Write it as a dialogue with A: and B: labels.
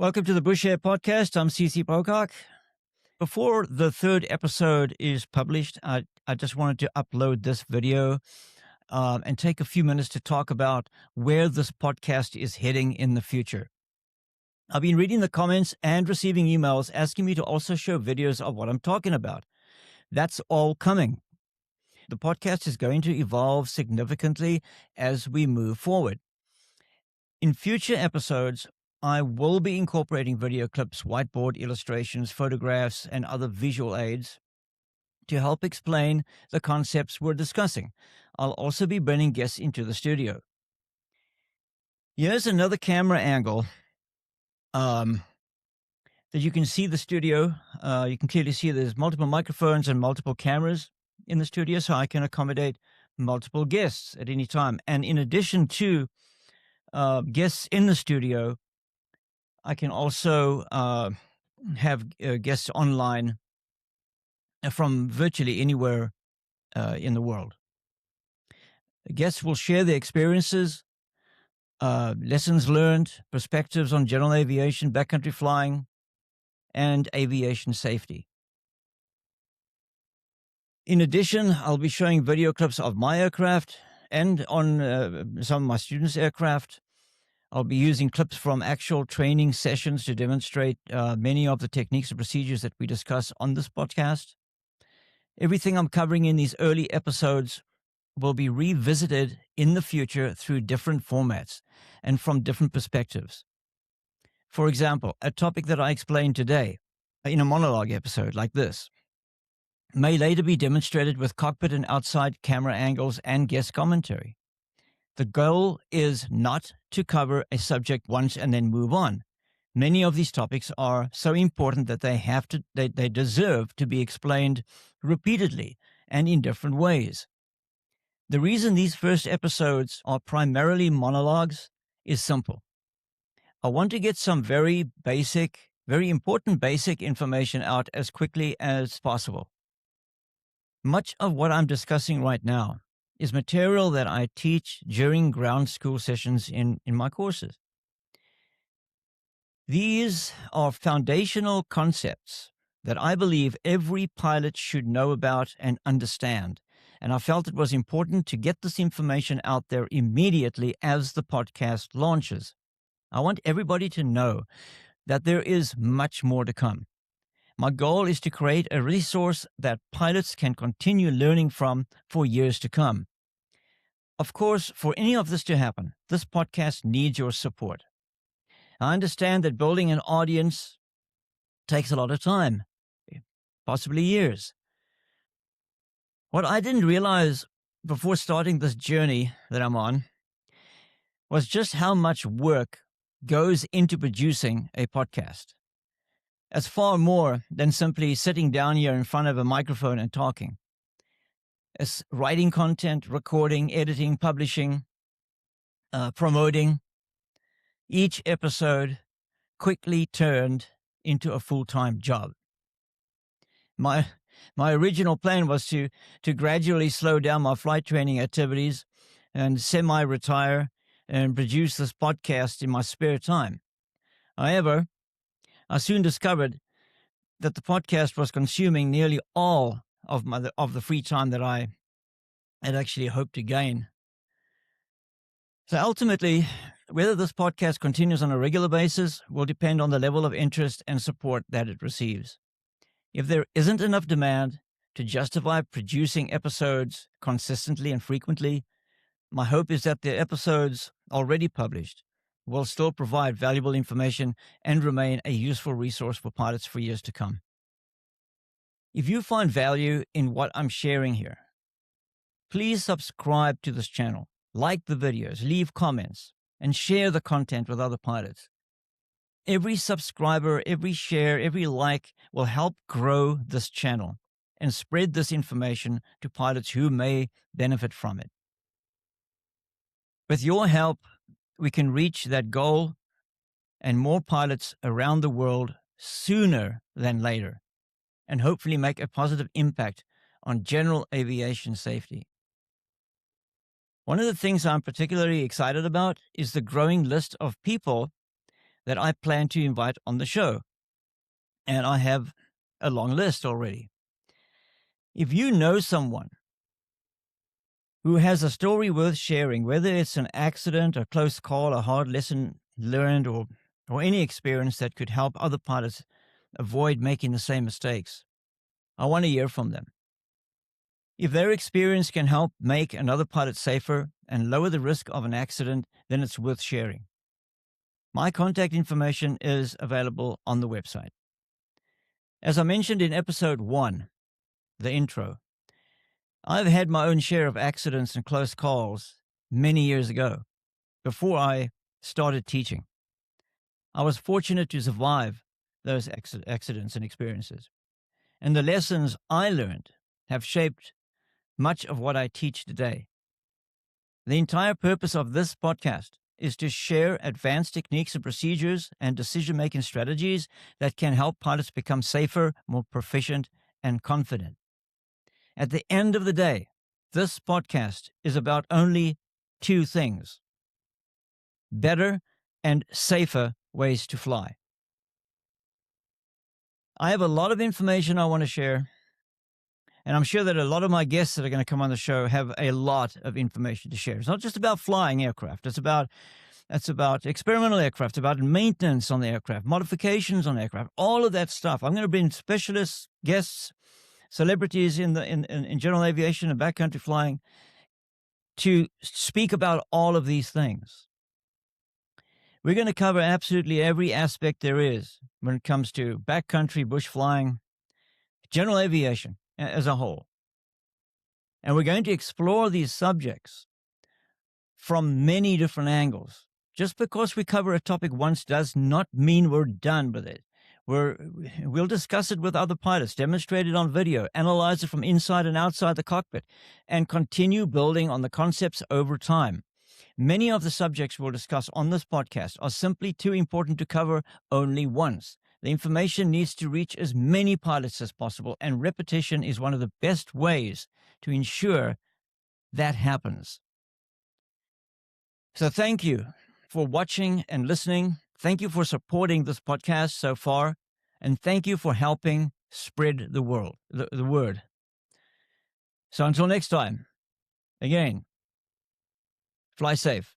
A: Welcome to the Bush Air Podcast. I'm CC Pocock. Before the third episode is published, I just wanted to upload this video and take a few minutes to talk about where this podcast is heading in the future. I've been reading the comments and receiving emails asking me to also show videos of what I'm talking about. That's all coming. The podcast is going to evolve significantly as we move forward. In future episodes, I will be incorporating video clips, whiteboard illustrations, photographs, and other visual aids to help explain the concepts we're discussing. I'll also be bringing guests into the studio. Here's another camera angle that you can see the studio. You can clearly see there's multiple microphones and multiple cameras in the studio, so I can accommodate multiple guests at any time. And in addition to guests in the studio, I can also have guests online from virtually anywhere in the world. Guests will share their experiences, lessons learned, perspectives on general aviation, backcountry flying, and aviation safety. In addition, I'll be showing video clips of my aircraft and on some of my students' aircraft. I'll be using clips from actual training sessions to demonstrate many of the techniques and procedures that we discuss on this podcast. Everything I'm covering in these early episodes will be revisited in the future through different formats and from different perspectives. For example, a topic that I explained today in a monologue episode like this may later be demonstrated with cockpit and outside camera angles and guest commentary. The goal is not to cover a subject once and then move on. Many of these topics are so important that they deserve to be explained repeatedly and in different ways. The reason these first episodes are primarily monologues is simple. I want to get some very important basic information out as quickly as possible. Much of what I'm discussing right now is material that I teach during ground school sessions in my courses. These are foundational concepts that I believe every pilot should know about and understand, and I felt it was important to get this information out there immediately as the podcast launches. I want everybody to know that there is much more to come. My goal is to create a resource that pilots can continue learning from for years to come. Of course, for any of this to happen, this podcast needs your support. I understand that building an audience takes a lot of time, possibly years. What I didn't realize before starting this journey that I'm on was just how much work goes into producing a podcast. It's far more than simply sitting down here in front of a microphone and talking. It's writing content, recording, editing, publishing, promoting. Each episode quickly turned into a full-time job. My original plan was to gradually slow down my flight training activities and semi-retire and produce this podcast in my spare time. However, I soon discovered that the podcast was consuming nearly all of the free time that I had actually hoped to gain. So ultimately, whether this podcast continues on a regular basis will depend on the level of interest and support that it receives. If there isn't enough demand to justify producing episodes consistently and frequently, my hope is that the episodes already published will still provide valuable information and remain a useful resource for pilots for years to come. If you find value in what I'm sharing here, please subscribe to this channel, like the videos, leave comments, and share the content with other pilots. Every subscriber, every share, every like will help grow this channel and spread this information to pilots who may benefit from it. With your help, we can reach that goal and more pilots around the world sooner than later, and hopefully make a positive impact on general aviation safety. One of the things I'm particularly excited about is the growing list of people that I plan to invite on the show. And I have a long list already. If you know someone who has a story worth sharing, whether it's an accident, a close call, a hard lesson learned, or any experience that could help other pilots avoid making the same mistakes, I want to hear from them. If their experience can help make another pilot safer and lower the risk of an accident, then it's worth sharing. My contact information is available on the website. As I mentioned in episode 1, the intro, I've had my own share of accidents and close calls many years ago, before I started teaching. I was fortunate to survive those accidents and experiences. And the lessons I learned have shaped much of what I teach today. The entire purpose of this podcast is to share advanced techniques and procedures and decision-making strategies that can help pilots become safer, more proficient, and confident. At the end of the day, this podcast is about only 2 things: better and safer ways to fly. I have a lot of information I want to share, and I'm sure that a lot of my guests that are going to come on the show have a lot of information to share. It's not just about flying aircraft. It's about experimental aircraft, about maintenance on the aircraft, modifications on aircraft, all of that stuff. I'm going to bring specialists, guests, celebrities in general aviation and backcountry flying to speak about all of these things. We're going to cover absolutely every aspect there is when it comes to backcountry, bush flying, general aviation as a whole. And we're going to explore these subjects from many different angles. Just because we cover a topic once does not mean we're done with it. We'll discuss it with other pilots, demonstrate it on video, analyze it from inside and outside the cockpit, and continue building on the concepts over time. Many of the subjects we'll discuss on this podcast are simply too important to cover only once. The information needs to reach as many pilots as possible, and repetition is one of the best ways to ensure that happens. So thank you for watching and listening. Thank you for supporting this podcast so far, and thank you for helping spread the word. So until next time, again, fly safe.